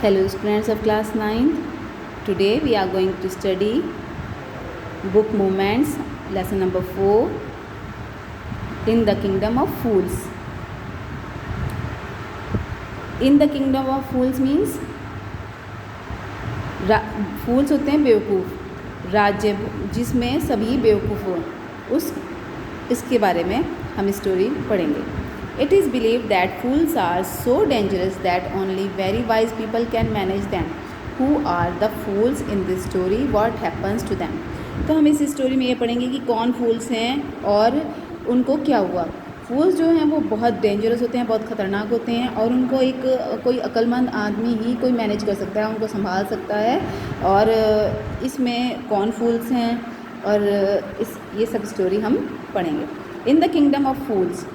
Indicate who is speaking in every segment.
Speaker 1: Hello students of class 9th. Today we are going to study book Moments, lesson number 4, In the Kingdom of Fools. In the Kingdom of Fools means फूल्स होते हैं बेवकूफ़, राज्य जिसमें सभी बेवकूफ़ हो, इसके बारे में हम स्टोरी पढ़ेंगे. It is believed that fools are so dangerous that only very wise people can manage them. Who are the fools in this story? What happens to them? तो हम इस स्टोरी में ये पढ़ेंगे कि कौन फूल्स हैं और उनको क्या हुआ. फूल्स जो हैं वो बहुत डेंजरस होते हैं, बहुत ख़तरनाक होते हैं और उनको कोई अक्लमंद आदमी ही कोई मैनेज कर सकता है, उनको संभाल सकता है. और इसमें कौन फूल्स हैं और ये सब स्टोरी हम पढ़ेंगे. In the kingdom of fools,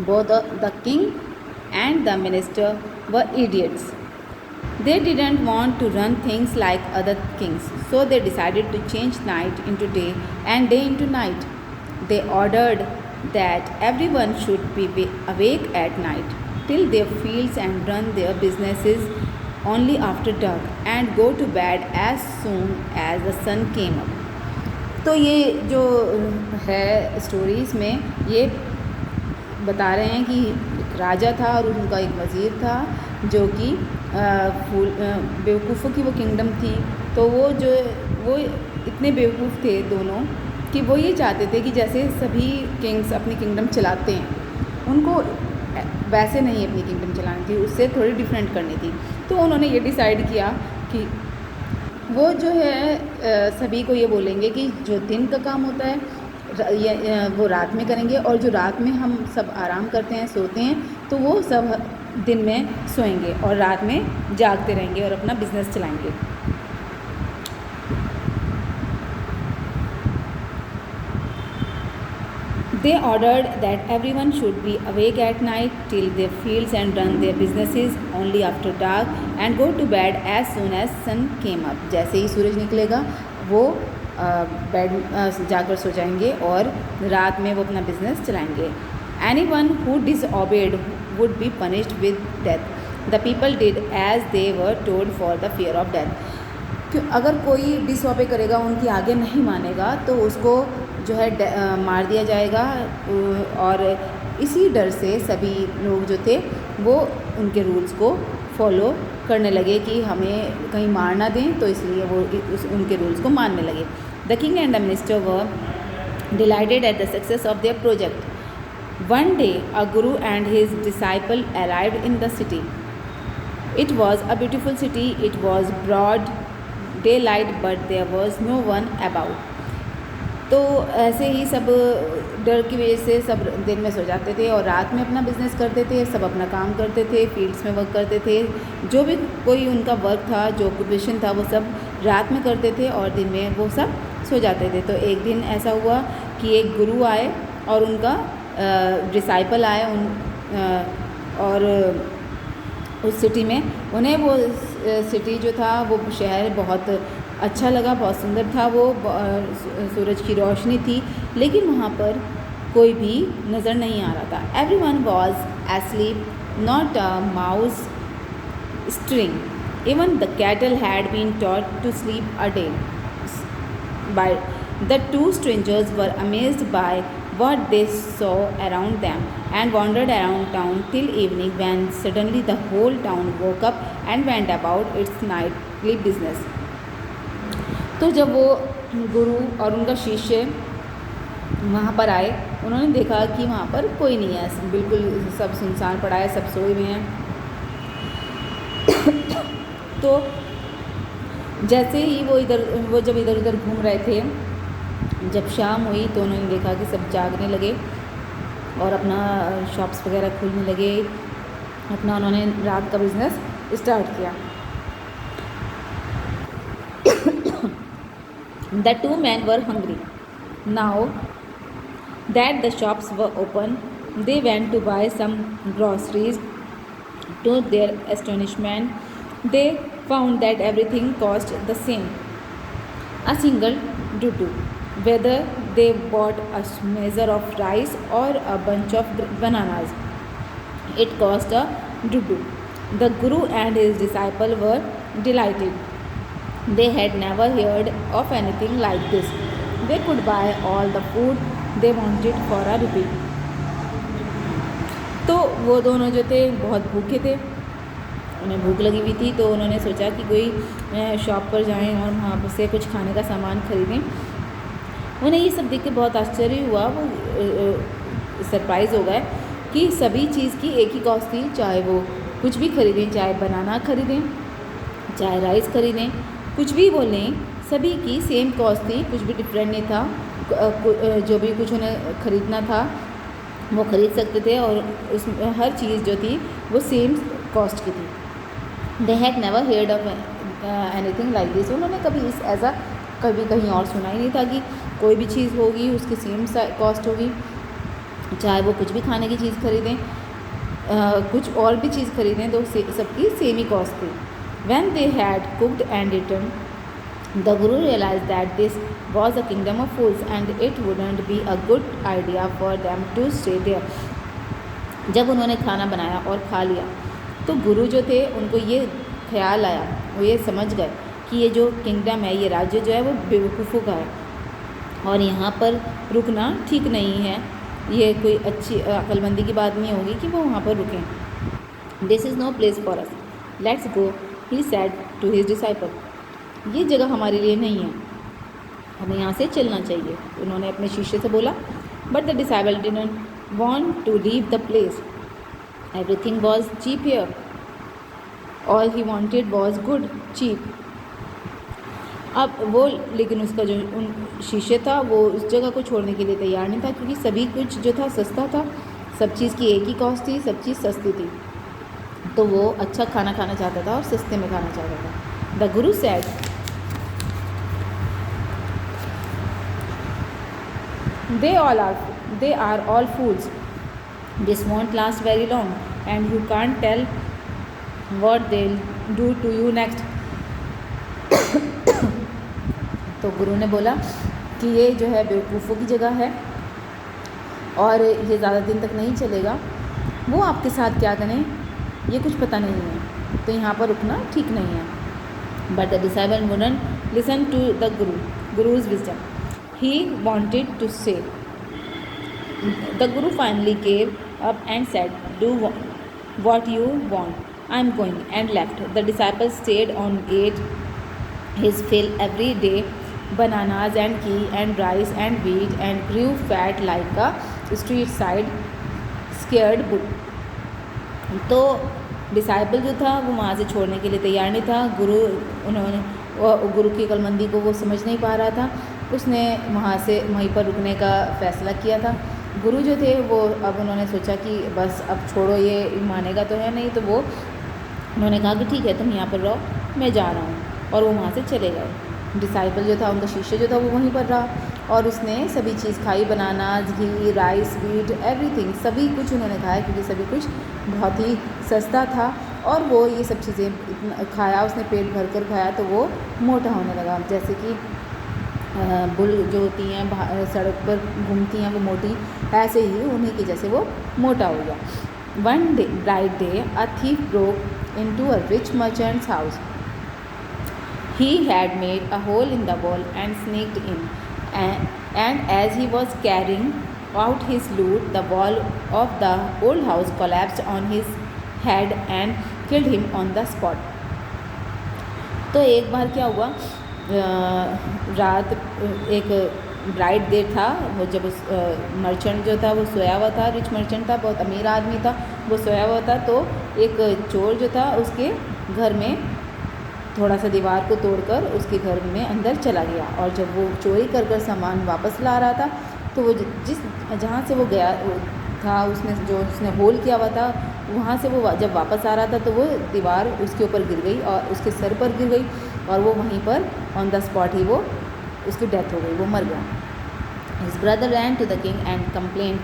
Speaker 1: both the king and the minister were idiots. They didn't want to run things like other kings, so they decided to change night into day and day into night. They ordered that everyone should be awake at night, till their fields and run their businesses only after dark and go to bed as soon as the sun came up. तो ये जो है stories में ये बता रहे हैं कि एक राजा था और उनका एक वज़ीर था जो कि बेवकूफ़ों की वो किंगडम थी. तो वो इतने बेवकूफ़ थे दोनों कि वो ये चाहते थे कि जैसे सभी किंग्स अपनी किंगडम चलाते हैं, उनको वैसे नहीं अपनी किंगडम चलानी थी, उससे थोड़ी डिफरेंट करनी थी. तो उन्होंने ये डिसाइड किया कि वो जो है सभी को ये बोलेंगे कि जो दिन का काम होता है वो रात में करेंगे और जो रात में हम सब आराम करते हैं, सोते हैं, तो वो सब दिन में सोएंगे और रात में जागते रहेंगे और अपना बिजनेस चलाएंगे. They ordered that everyone should be awake at night, till their fields and run their businesses only after dark and go to bed as soon as sun came up. जैसे ही सूरज निकलेगा वो बेड जाकर सो जाएंगे और रात में वो अपना बिजनेस चलाएंगे. Anyone who disobeyed would be punished with death. The people did as they were told for the fear of death. अगर कोई डिसऑबे करेगा, उनकी आगे नहीं मानेगा, तो उसको जो है मार दिया जाएगा. और इसी डर से सभी लोग जो थे वो उनके रूल्स को फॉलो करने लगे कि हमें कहीं मार ना दें, तो इसलिए वो उनके रूल्स को मानने लगे. The king and the minister were delighted at the success of their project. One day a guru and his disciple arrived in the city. It was a beautiful city. It was broad daylight but there was no one about. तो ऐसे ही सब डर की वजह से सब दिन में सो जाते थे और रात में अपना बिज़नेस करते थे, सब अपना काम करते थे, फील्ड्स में वर्क करते थे. जो भी कोई उनका वर्क था, जो ऑक्यूपेशन था, वो सब रात में करते थे और दिन में वो सब सो जाते थे. तो एक दिन ऐसा हुआ कि एक गुरु आए और उनका डिसाइपल आए और उस सिटी में उन्हें वो सिटी जो था, वो शहर बहुत अच्छा लगा, बहुत सुंदर था. वो सूरज की रोशनी थी, लेकिन वहाँ पर कोई भी नज़र नहीं आ रहा था. Everyone was asleep, not a mouse stirring. Even the cattle had been taught to sleep a day. But the two strangers were amazed by what they saw around them and wandered around town till evening, when suddenly the whole town woke up and went about its nightly business. तो जब वो गुरु और उनका शिष्य वहाँ पर आए, उन्होंने देखा कि वहाँ पर कोई नहीं है, बिल्कुल सब सुनसान पड़ा है, सब सोए हुए हैं. तो जैसे ही वो जब इधर उधर घूम रहे थे, जब शाम हुई तो उन्होंने देखा कि सब जागने लगे और अपना शॉप्स वगैरह खोलने लगे, अपना उन्होंने रात का बिज़नेस स्टार्ट किया. The two men were hungry. Now that the shops were open, they went to buy some groceries. To their astonishment, they found that everything cost the same, a single dudu. Whether they bought a measure of rice or a bunch of bananas, it cost a dudu. The Guru and his disciple were delighted. They had never heard of anything like this. They could buy all the food they wanted for a rupee. तो वो दोनों जो थे बहुत भूखे थे, उन्हें भूख लगी हुई थी, तो उन्होंने सोचा कि कोई शॉप पर जाएं और वहाँ से कुछ खाने का सामान खरीदें। उन्हें ये सब देख के बहुत आश्चर्य हुआ, वो सरप्राइज़ हो गए कि सभी चीज़ की एक ही कॉस्ट थी, चाहे वो कुछ भी खरीदें, चाहे बनाना खरीदें, चाहे राइस खरीदें, कुछ भी बोलें, सभी की सेम कॉस्ट थी, कुछ भी डिफरेंट नहीं था। जो भी कुछ उन्हें ख़रीदना था वो ख़रीद सकते थे और उस हर चीज़ जो थी वो सेम कॉस्ट की थी। They had never heard of anything like this. उन्होंने कभी ऐसा कभी कहीं और सुना ही नहीं था कि कोई भी चीज़ होगी उसकी सेम कॉस्ट होगी, चाहे वो कुछ भी खाने की चीज़ खरीदें, कुछ और भी चीज़ खरीदें तो सबकी सेम ही कॉस्ट थी। When they had cooked and eaten, the Guru realized that this was a kingdom of fools and it wouldn't be a good idea for them to stay there. जब उन्होंने खाना बनाया और खा लिया तो गुरु जो थे उनको ये ख्याल आया, वो ये समझ गए कि ये जो किंगडम है, ये राज्य जो है वो बेवकूफ़ों का है और यहाँ पर रुकना ठीक नहीं है। ये कोई अच्छी अक्लमंदी की बात नहीं होगी कि वो वहाँ पर रुकें। This is no place for us, let's go, he said to his disciple. ये जगह हमारे लिए नहीं है, हमें यहाँ से चलना चाहिए, उन्होंने अपने शिष्य से बोला। But the disciple didn't want to leave the place, everything was cheap here, all he wanted was good cheap. अब वो लेकिन उसका जो उन शिष्य था वो उस जगह को छोड़ने के लिए तैयार नहीं था, क्योंकि सभी कुछ जो था सस्ता था, सब चीज़ की एक ही कॉस्ट थी, सब चीज़ सस्ती थी, तो वो अच्छा खाना खाना चाहता था और सस्ते में खाना चाहता था। The Guru said, they are all fools, this won't last very long and you can't tell what they'll do to you next. तो गुरु ने बोला कि ये जो है बेवकूफ़ों की जगह है और ये ज़्यादा दिन तक नहीं चलेगा, वो आपके साथ क्या करें ये कुछ पता नहीं है, तो यहाँ पर रुकना ठीक नहीं है। But the disciple wouldn't listen to the guru's wisdom, he wanted to say. The Guru finally gave up and said, do what you want, I am going, and left. The disciple stayed on, ate his fill every day, bananas and ghee and rice and wheat, and grew fat like a street side scared bull. तो disciple जो था वो वहाँ से छोड़ने के लिए तैयार नहीं था। गुरु की अक्लमंदी को वो समझ नहीं पा रहा था, उसने वहीं पर रुकने का फ़ैसला किया था। गुरु जो थे वो अब उन्होंने सोचा कि बस अब छोड़ो, ये मानेगा तो है नहीं, तो वो उन्होंने कहा कि ठीक है तुम यहाँ पर रहो, मैं जा रहा हूँ, और वो वहाँ से चले गए। डिसाइपल जो था, उनका शिष्य जो था वो वहीं पर रहा और उसने सभी चीज़ खाई, बनानाज, घी, राइस, वीट, एवरीथिंग, सभी कुछ उन्होंने खाया, क्योंकि सभी कुछ बहुत ही सस्ता था और वो ये सब चीज़ें इतना खाया, उसने पेट भर कर खाया तो वो मोटा होने लगा। जैसे कि बुल जो होती हैं सड़क पर घूमती हैं वो मोटी, ऐसे ही उन्हीं की जैसे वो मोटा हो गया। One day bright day a thief broke into a rich merchants house. He had made a hole in the wall and sneaked in, and as he was carrying out his loot, the wall of the old house collapsed on his head and killed him on the spot. तो एक बार क्या हुआ, रात एक bright day था, वो जब उस मर्चेंट जो था वो सोया हुआ था, रिच मर्चेंट था, बहुत अमीर आदमी था, वो सोया हुआ था, तो एक चोर जो था उसके घर में थोड़ा सा दीवार को तोड़कर उसके घर में अंदर चला गया, और जब वो चोरी कर सामान वापस ला रहा था तो वो जहाँ से वो गया था, उसने होल किया हुआ था, वहाँ से वो जब वापस आ रहा था तो वो दीवार उसके ऊपर गिर गई और उसके सर पर गिर गई, और वो वहीं पर ऑन द स्पॉट ही वो उसकी डेथ हो गई, वो मर गया. His brother ran to the king and complained,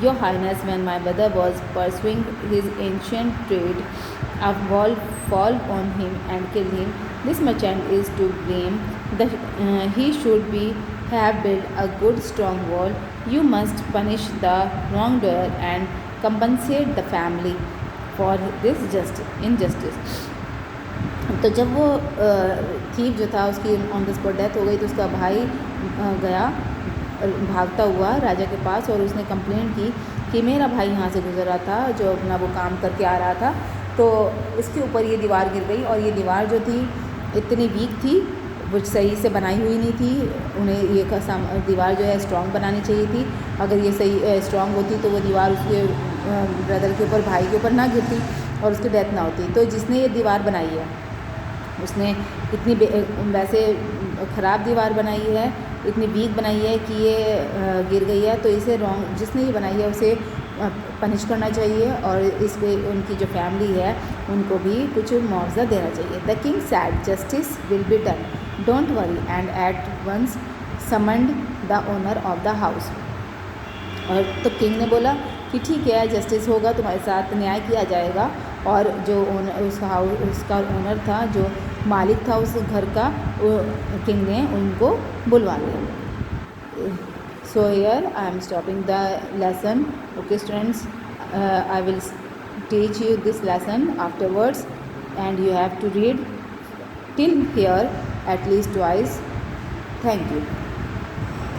Speaker 1: Your Highness, when my brother was pursuing his ancient trade, a wall fell on him and killed him. This merchant is to blame. He should have built a good strong wall. You must punish the wrongdoer and compensate the family for this injustice. तो जब वो thief जो था उसकी on the spot death हो गई, तो उसका भाई गया भागता हुआ राजा के पास और उसने कंप्लेंट की कि मेरा भाई यहाँ से गुजर रहा था जो अपना वो काम करके आ रहा था, तो उसके ऊपर ये दीवार गिर गई और ये दीवार जो थी इतनी वीक थी, वो सही से बनाई हुई नहीं थी। उन्हें ये दीवार जो है स्ट्रॉन्ग बनानी चाहिए थी। अगर ये सही स्ट्रॉन्ग होती तो वो दीवार उसके ब्रदर के ऊपर, भाई के ऊपर ना गिरती और उसकी डेथ ना होती। तो जिसने ये दीवार बनाई है उसने इतनी वैसे ख़राब दीवार बनाई है, इतनी वीक बनाई है कि ये गिर गई है, तो इसे रॉन्ग, जिसने ये बनाई है उसे पनिश करना चाहिए और इस पे उनकी जो फैमिली है उनको भी कुछ मुआवजा देना चाहिए। The king said justice will be done, don't worry, and at once summoned the owner of the house. और तो किंग ने बोला कि ठीक है, जस्टिस होगा, तुम्हारे साथ न्याय किया जाएगा। और जो ओनर उसका ओनर था, जो मालिक था उस घर का, किंग ने उनको बुलवा लिया। So here I am stopping the lesson. Okay students, I will teach you this lesson afterwards, and you have to read till here at least twice. Thank you.